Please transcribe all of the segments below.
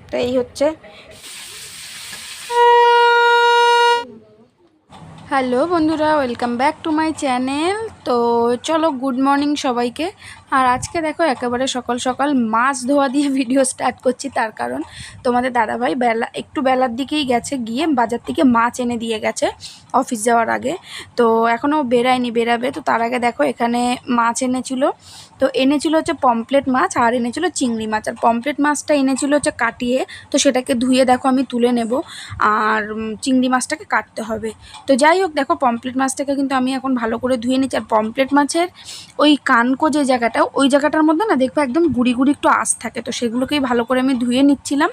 তো এই হচ্ছে। হ্যালো বন্ধুরা, welcome back to my channel. তো চলো, গুড মর্নিং সবাইকে। আর আজকে দেখো একেবারে সকাল সকাল মাছ ধোয়া দিয়ে ভিডিও স্টার্ট করছি। তার কারণ তোমাদের দাদাভাই একটু বেলার দিকেই গেছে, গিয়ে বাজার থেকে মাছ এনে দিয়ে গেছে অফিস যাওয়ার আগে। তো এখনও বেরাবে। তো তার আগে দেখো এখানে মাছ এনেছিল। তো এনেছিল হচ্ছে পমপ্লেট মাছ, আর এনেছিল চিংড়ি মাছ। আর পমপ্লেট মাছটা এনেছিল হচ্ছে কাটিয়ে, তো সেটাকে ধুয়ে দেখো আমি তুলে নেব। আর চিংড়ি মাছটাকে কাটতে হবে। তো যাই হোক, দেখো পমপ্লেট মাছটাকে কিন্তু আমি এখন ভালো করে ধুয়ে নিচ্ছি। আর পমপ্লেট মাছের ওই কানকো যে জায়গাটা, ওই জায়গাটার মধ্যে না দেখবো একদম গুড়ি গুড়ি একটু আঁশ থাকে। তো সেগুলোকেই ভালো করে আমি ধুয়ে নিচ্ছিলাম,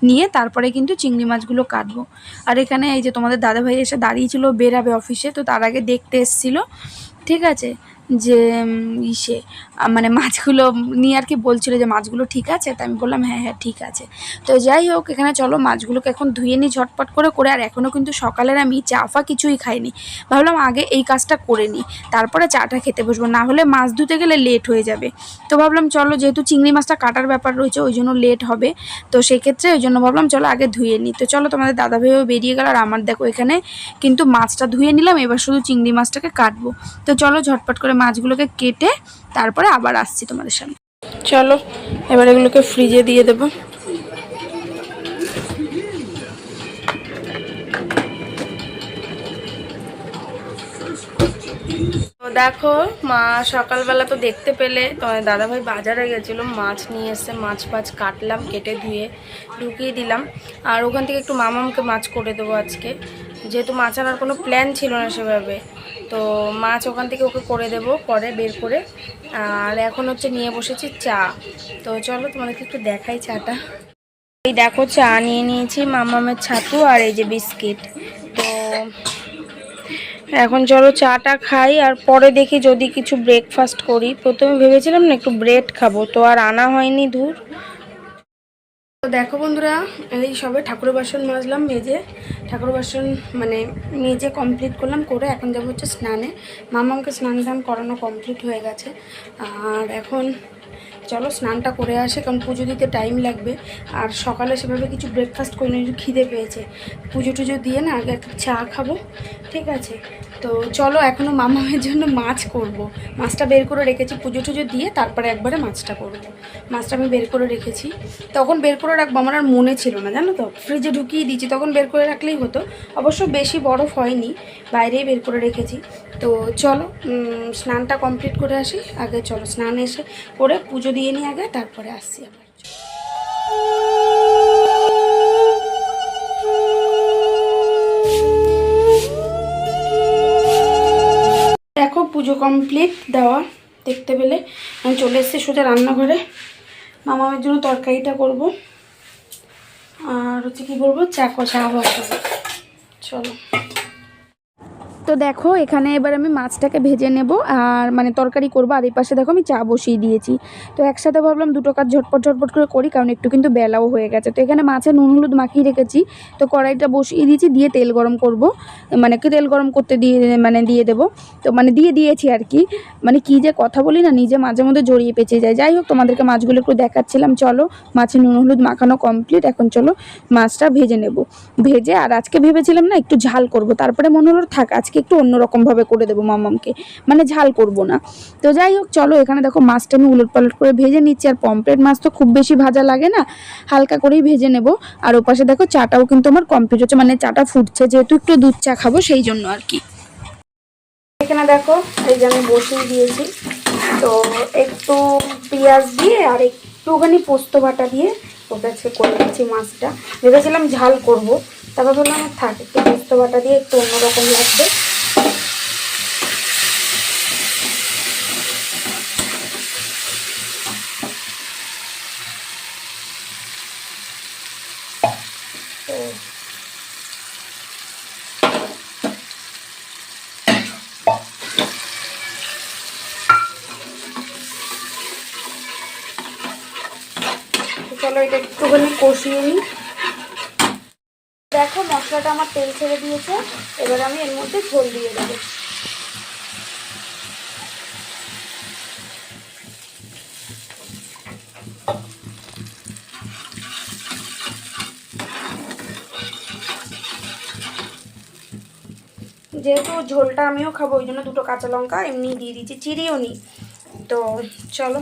নিয়ে তারপরে কিন্তু চিংড়ি মাছগুলো কাটবো। আর এখানে এই যে তোমাদের দাদাভাই এসে দাঁড়িয়েছিল, বেরাবে অফিসে। তো তার আগে দেখতে এসেছিলো, ঠিক আছে, যে মানে মাছগুলো নিয়ে আর কি বলছিল যে মাছগুলো ঠিক আছে। তো আমি বললাম হ্যাঁ হ্যাঁ ঠিক আছে। তো যাই হোক, এখানে চলো মাছগুলোকে এখন ধুয়ে নিই ঝটপট করে। আর এখনও কিন্তু সকালের আমি চা ফা কিছুই খাইনি। ভাবলাম আগে এই কাজটা করে নিই, তারপরে চাটা খেতে বসবো, না হলে মাছ ধুতে গেলে লেট হয়ে যাবে। তো ভাবলাম চলো, যেহেতু চিংড়ি মাছটা কাটার ব্যাপার রয়েছে, ওই জন্য লেট হবে। তো সেক্ষেত্রে ওই জন্য ভাবলাম চলো আগে ধুয়ে নিই। তো চলো, তোমাদের দাদাভাইও বেরিয়ে গেল, আর আমার দেখো এখানে কিন্তু মাছটা ধুয়ে নিলাম। এবার শুধু চিংড়ি মাছটাকে কাটবো। তো চলো ঝটপট করে মাছগুলোকে কেটে তারপরে আবার আসছি তোমাদের সামনে। চলো এবার এগুলোকে ফ্রিজে দিয়ে দেবো। তো দেখো, মা সকালবেলা তো দেখতে পেলে তোমার দাদাভাই বাজারে গেছিলো, মাছ নিয়ে এসে মাছ কাটলাম, কেটে ধুয়ে ঢুকিয়ে দিলাম। আর ওখান থেকে একটু মামামকে মাছ করে দেবো আজকে, যেহেতু মাছ আনার কোনো প্ল্যান ছিল না সেভাবে। তো মাছ ওখান থেকে ওকে করে দেবো পরে বের করে। আর এখন হচ্ছে নিয়ে বসেছি চা। তো চলো তোমাদেরকে একটু দেখাই চাটা। এই দেখো, চা নিয়ে নিয়েছি, মামামের ছাতু আর এই যে বিস্কিট। তো এখন চলো চাটা খাই, আর পরে দেখি যদি কিছু ব্রেকফাস্ট করি। প্রথমে ভেবেছিলাম না একটু ব্রেড খাবো, তো আর আনা হয়নি, দূর। তো দেখো বন্ধুরা, এই সবে ঠাকুর বাসন মাজলাম, ঠাকুর বাসন মানে মেজে কমপ্লিট করলাম, করে এখন যাবো হচ্ছে স্নানে। মামাকে স্নান টান করানো কমপ্লিট হয়ে গেছে। আর এখন চলো স্নানটা করে আসে, কারণ পুজো দিতে টাইম লাগবে। আর সকালে সেভাবে কিছু ব্রেকফাস্ট করে নিয়ে খিদে পেয়েছে। পুজো টুজো দিয়ে না আগে একটা চা খাবো, ঠিক আছে। তো চলো, এখনও মামামের জন্য মাছ করব। মাছটা বের করে রেখেছি, পুজো টুজো দিয়ে তারপরে একবারে মাছটা করব। মাছটা আমি বের করে রেখেছি, তখন বের করে রাখবো, আমার আর মনে ছিল না জানো তো, ফ্রিজে ঢুকিয়ে দিয়েছি, তখন বের করে রাখলেই হতো। অবশ্য বেশি বরফ হয়নি, বাইরেই বের করে রেখেছি। তো চলো স্নানটা কমপ্লিট করে আসি আগে। চলো স্নান এসে করে পুজো দিয়ে নিই আগে, তারপরে আসছি আবার। দেখো পুজো কমপ্লিট দেওয়া দেখতে পেলে। আমি চলে এসেছি সোজা রান্নাঘরে, মামামের জন্য তরকারিটা করব, আর হচ্ছে কী করবো, চা বসাবো। চলো। তো দেখো এখানে এবার আমি মাছটাকে ভেজে নেব, আর মানে তরকারি করবো। আর এই পাশে দেখো আমি চা বসিয়ে দিয়েছি। তো একসাথে ভাবলাম দুটো কাজ ঝটপট করে করি, কারণ একটু কিন্তু বেলাও হয়ে গেছে। তো এখানে মাছে নুন হলুদ মাখিয়ে রেখেছি। তো কড়াইটা বসিয়ে দিয়েছি, দিয়ে তেল গরম করব, মানে কি তেল গরম করতে দিয়ে দেবো। তো মানে দিয়ে দিয়েছি আর কি। মানে কি যে কথা বলি না, নিজে মাঝে মধ্যে জড়িয়ে পেঁচে যায়। যাই হোক, তোমাদেরকে মাছগুলো একটু দেখাচ্ছিলাম। চলো মাছে নুন হলুদ মাখানো কমপ্লিট, এখন চলো মাছটা ভেজে নেব। ভেজে, আর আজকে ভেবেছিলাম না একটু ঝাল করব, তারপরে মনে হলো থাক আজকে একটু অন্যরকমভাবে করে দেবো মামামকে, মানে ঝাল করব না। তো যাই হোক চলো, এখানে দেখো মাছটা আমি উলট পালট করে ভেজে নিচ্ছি। আর পমপ্লেট মাছ তো খুব বেশি ভাজা লাগে না, হালকা করেই ভেজে নেব। আর ওপাশে দেখো চাটাও কিন্তু আমার কমপ্লিট হচ্ছে, মানে চাটা ফুটছে, যেহেতু একটু দুধ চা খাবো সেই জন্য আর কি। এখানে দেখো এই যে আমি বসিয়ে দিয়েছি। তো একটু পেঁয়াজ দিয়ে আর একটুখানি পোস্ত বাটা দিয়ে ওটা করে দিচ্ছি মাছটা। ভেবেছিলাম ঝাল করব, তারপর বললাম থাক, একটু পোস্ত বাটা দিয়ে একটু অন্যরকম লাগবে। চলো এটা একটুখানি কষিয়ে নিই। দেখো মশলাটা আমার তেল ছেড়ে দিয়েছে, এবার আমি এর মধ্যে ঝোল দিয়ে দেবো। যেহেতু ঝোলটা আমিও খাবো ওই জন্য দুটো কাঁচা লঙ্কা এমনি দিয়ে দিচ্ছি, চিরিও নি। তো চলো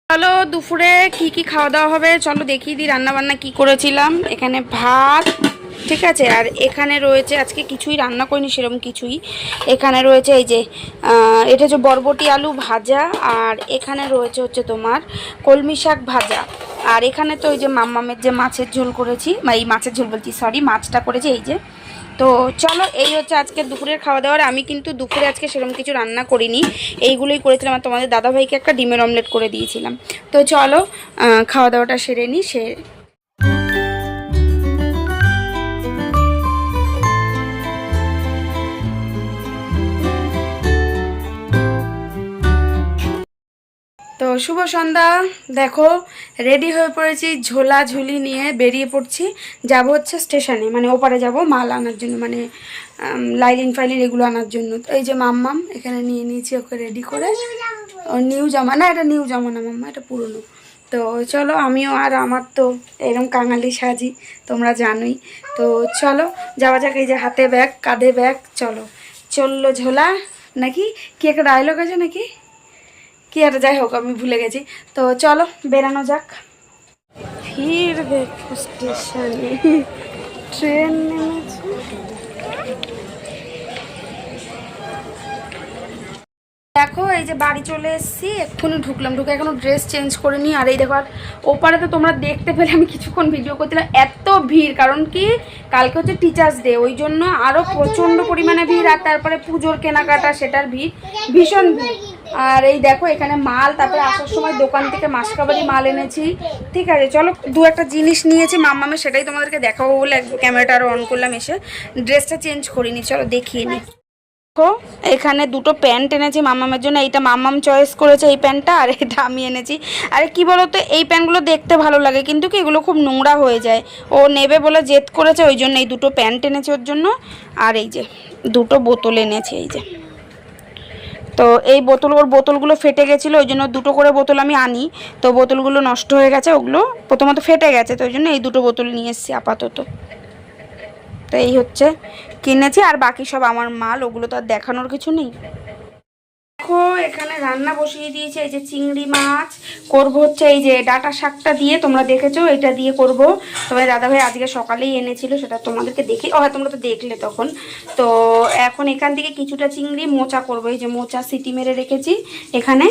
চলো দুপুরে কি কি খাওয়া দাওয়া হবে চলো দেখিয়ে দিই। রান্নাবান্না কি করেছিলাম, এখানে ভাত, ঠিক আছে, আর এখানে রয়েছে আজকে কিছুই রান্না করিনি সেরকম কিছুই। এখানে রয়েছে এই যে এটা হচ্ছে বরবটি আলু ভাজা, আর এখানে রয়েছে হচ্ছে তোমার কলমি শাক ভাজা, আর এখানে তো ওই যে মাম্মামের যে মাছের ঝোল করেছি, এই মাছের ঝোল বলছি সরি, মাছটা করেছি এই যে। তো চলো এই হচ্ছে আজকে দুপুরের খাওয়া দাওয়ার। আমি কিন্তু দুপুরে আজকে সেরকম কিছু রান্না করিনি, এইগুলোই করেছিলাম, আর তোমাদের দাদাভাইকে একটা ডিমের অমলেট করে দিয়েছিলাম। তো চলো খাওয়া দাওয়াটা সেরে নিই। তো শুভ সন্ধ্যা। দেখো রেডি হয়ে পড়েছি, ঝোলা ঝুলি নিয়ে বেরিয়ে পড়ছি, যাব হচ্ছে স্টেশনে, মানে ওপারে যাব মাল আনার জন্য, মানে লাইলিন ফাইলিন এগুলো আনার জন্য। তো এই যে মাম্মাম এখানে নিয়ে নিয়েছি ওকে রেডি করে। ও নিউ জামা না, এটা নিউ জামা না মাম্মা, এটা পুরনো। তো চলো আমিও, আর আমার তো এরকম কাঙালি সাজি তোমরা জানোই। তো চলো যাওয়া যাক। এই যে হাতে ব্যাগ, কাঁধে ব্যাগ, চলো চললো ঝোলা নাকি কি একটা ডায়লগ আছে নাকি কি আর, যাই হোক আমি ভুলে গেছি। তো চলো বেরানো যাক। ফির দেখো স্টেশনে ট্রেন নেমেছে। দেখো এই যে বাড়ি চলে এসেছি, এক্ষুনি ঢুকলাম, ঢুকে এখনো ড্রেস চেঞ্জ করে নিই। আর এই দেখো, আর ওপারে তো তোমরা দেখতে পেলে আমি কিছুক্ষণ ভিডিও করছিলাম, এত ভিড়, কারণ কি কালকে হচ্ছে টিচার্স ডে, ওই জন্য আরও প্রচণ্ড পরিমাণে ভিড়, আর তারপরে পুজোর কেনাকাটা সেটার ভিড়, ভীষণ ভিড়। আর এই দেখো এখানে মাল, তারপরে আসার সময় দোকান থেকে মাসকাবারি মাল এনেছি, ঠিক আছে। চলো দু একটা জিনিস নিয়েছি মাম্মামে, সেটাই তোমাদেরকে দেখাবো বলে ক্যামেরাটা আরও অন করলাম, এসে ড্রেসটা চেঞ্জ করিনি, চলো দেখিয়ে নিই। দেখো এখানে দুটো প্যান্ট এনেছি মাম্মামের জন্য, এইটা মাম্মাম চয়েস করেছে এই প্যান্টটা, আর এটা আমি এনেছি। আরে কি বলতো, এই প্যান্টগুলো দেখতে ভালো লাগে কিন্তু কি এগুলো খুব নোংরা হয়ে যায়, ও নেবে বলে জেদ করেছে, ওই জন্য এই দুটো প্যান্ট এনেছি ওর জন্য। আর এই যে দুটো বোতল এনেছি, এই যে। তো এই ওর বোতলগুলো ফেটে গেছিলো, ওই জন্য দুটো করে বোতল আমি আনি, তো বোতলগুলো নষ্ট হয়ে গেছে, ওগুলো প্রথমত ফেটে গেছে, তো ওই জন্য এই দুটো বোতল নিয়ে এসেছি আপাতত। তো এই হচ্ছে কিনেছি, আর বাকি সব আমার মাল, ওগুলো তো আর দেখানোর কিছু নেই। দেখো এখানে রান্না বসিয়ে দিয়েছে, এই যে চিংড়ি মাছ করব হচ্ছে এই যে ডাঁটা শাকটা দিয়ে, তোমরা দেখেছো এটা দিয়ে করব। তবে দাদাভাই আজকে সকালেই এনেছিল, সেটা তোমাদেরকে দেখি, হ্যাঁ তোমরা তো দেখলে তখন। তো এখন এখান থেকে কিছুটা চিংড়ি মোচা করব, এই যে মোচা সিটি মেরে রেখেছি এখানে,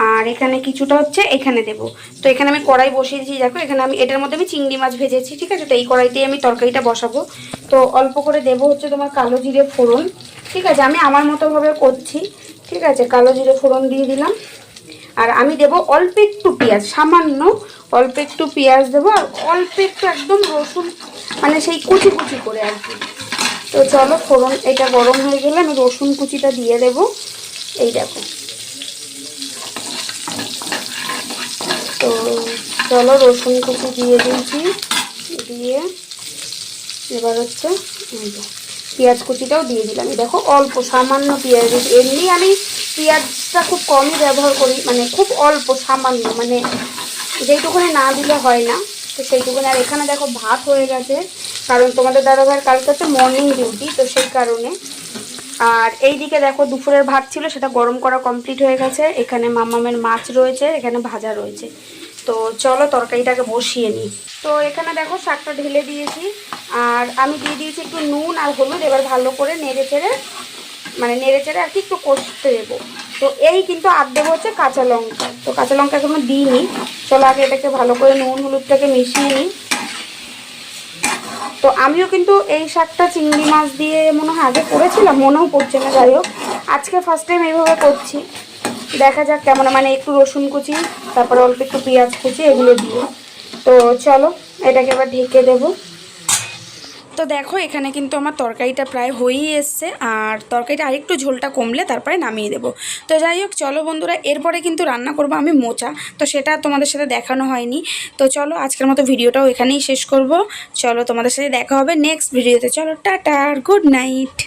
আর এখানে কিছুটা হচ্ছে এখানে দেব। তো এখানে আমি কড়াই বসিয়ে দিয়েছি, দেখো এখানে আমি এটার মধ্যে আমি চিংড়ি মাছ ভেজেছি, ঠিক আছে। তো এই কড়াইতেই আমি তরকারিটা বসাবো। তো অল্প করে দেব হচ্ছে তোমার কালো জিরে ফোড়ন, ঠিক আছে, আমি আমার মতোভাবে করছি, ঠিক আছে। কালো জিরে ফোড়ন দিয়ে দিলাম, আর আমি দেব অল্প একটু পেঁয়াজ, সামান্য অল্প একটু পেঁয়াজ দেবো, আর অল্প একটু একদম রসুন, মানে সেই কুচি কুচি করে আর কি। তো চলো ফোড়ন এটা গরম হয়ে গেলে আমি রসুন কুচিটা দিয়ে দেব, এই দেখো। তো চলো রসুন কুচি দিয়ে দিয়েছি, দিয়ে এবার হচ্ছে পেঁয়াজ কুচিটাও দিয়ে দিলাম, দেখো অল্প সামান্য পেঁয়াজ, এমনি আমি পেঁয়াজটা খুব কমই ব্যবহার করি, মানে খুব অল্প সামান্য, মানে যেইটুকুনি না দিলে হয় না, তো সেইটুকুনি। আর এখানে দেখো ভাত হয়ে গেছে, কারণ তোমাদের দাদাভাইয়ের কালকে হচ্ছে মর্নিং ডিউটি, তো সেই কারণে। আর এই দিকে দেখো দুপুরের ভাত ছিল, সেটা গরম করা কমপ্লিট হয়ে গেছে, এখানে মামামের মাছ রয়েছে, এখানে ভাজা রয়েছে। তো চলো তরকারিটাকে বসিয়ে নিই। তো এখানে দেখো শাকটা ঢেলে দিয়েছি, আর আমি দিয়ে দিয়েছি একটু নুন আর হলুদ, এবার ভালো করে নেড়ে চেড়ে, মানে নেড়ে চেড়ে আর কি একটু কষতে দেবো। তো এই কিন্তু আর দেবো হচ্ছে কাঁচা লঙ্কা, তো কাঁচা লঙ্কা এখনো দিইনি, চলো আগে এটাকে ভালো করে নুন হলুদটাকে মিশিয়ে নিই। তো আমিও কিন্তু এই শাকটা চিংড়ি মাছ দিয়ে মনে হয় আগে করেছিলাম, মনেও পড়ছে না, যাই হোক আজকে ফার্স্ট টাইম এইভাবে করছি, দেখা যাক কেমন, মানে একটু রসুন কুচি, তারপরে অল্প একটু পেঁয়াজ কুচি এগুলো দিয়ে। তো চলো এটাকে এবার ঢেকে দেবো। তো দেখো এখানে কিন্তু আমার তরকারিটা প্রায় হয়েই এসছে, আর তরকারিটা আরেকটু ঝোলটা কমলে তারপরে নামিয়ে দেবো। তো যাই হোক চলো বন্ধুরা, এরপরে কিন্তু রান্না করব আমি মোচা, তো সেটা তোমাদের সাথে দেখানো হয়নি। তো চলো আজকের মতো ভিডিওটাও এখানেই শেষ করব, চলো তোমাদের সাথে দেখা হবে নেক্সট ভিডিওতে, চলো টাটা, গুড নাইট।